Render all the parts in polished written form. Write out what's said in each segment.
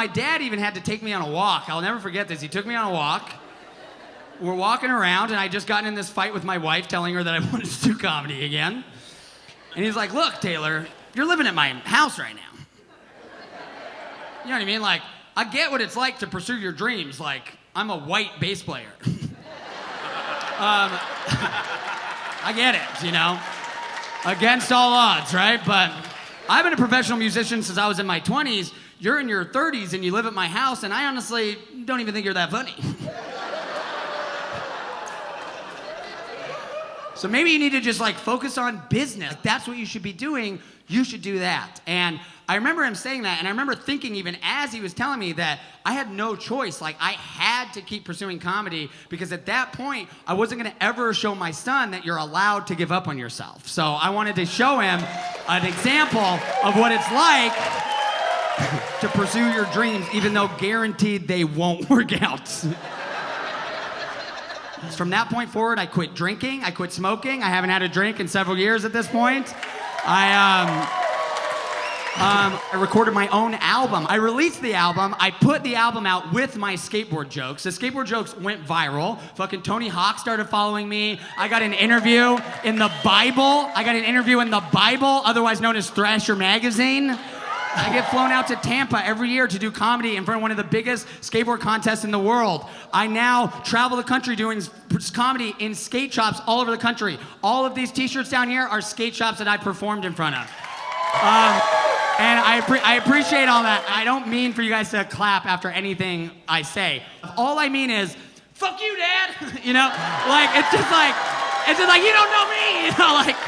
My dad even had to take me on a walk. I'll never forget this. He took me on a walk. We're walking around, and I just gotten in this fight with my wife, telling her that I wanted to do comedy again. And he's like, look, Taylor, you're living at my house right now. You know what I mean? Like, I get what it's like to pursue your dreams. Like, I'm a white bass player. I get it, you know? Against all odds, right? But I've been a professional musician since I was in my 20s. You're in your 30s and you live at my house, and I honestly don't even think you're that funny. So maybe you need to just like focus on business. Like, that's what you should be doing. You should do that. And I remember him saying that, and I remember thinking even as he was telling me that I had no choice. Like, I had to keep pursuing comedy because at that point, I wasn't gonna ever show my son that you're allowed to give up on yourself. So I wanted to show him an example of what it's like to pursue your dreams, even though guaranteed they won't work out. From that point forward, I quit drinking, I quit smoking. I haven't had a drink in several years at this point. I recorded my own album. I released the album. I put the album out with my skateboard jokes. The skateboard jokes went viral. Fucking Tony Hawk started following me. I got an interview in the Bible. Otherwise known as Thrasher Magazine. I get flown out to Tampa every year to do comedy in front of one of the biggest skateboard contests in the world. I now travel the country doing comedy in skate shops all over the country. All of these t-shirts down here are skate shops that I performed in front of. And I appreciate all that. I don't mean for you guys to clap after anything I say. All I mean is, fuck you, Dad. You know, like, it's just like, you don't know me. You know, like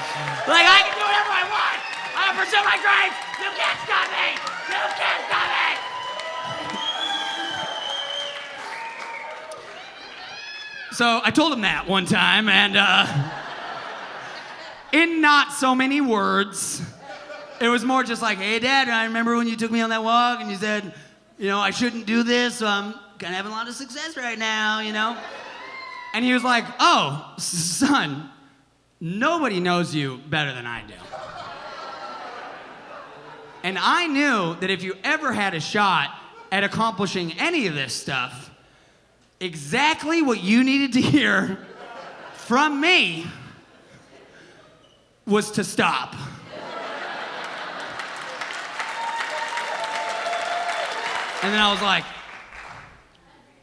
I can do whatever I want. I'll pursue my dreams. You can't stop me. You can't stop me. So I told him that one time, and in not so many words, it was more just like, hey, Dad, I remember when you took me on that walk and you said, you know, I shouldn't do this, so I'm kind of having a lot of success right now, you know? And he was like, oh, son, nobody knows you better than I do. And I knew that if you ever had a shot at accomplishing any of this stuff, exactly what you needed to hear from me was to stop. And then I was like,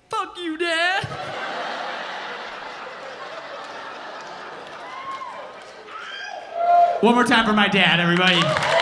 fuck you, Dad. One more time for my dad, everybody.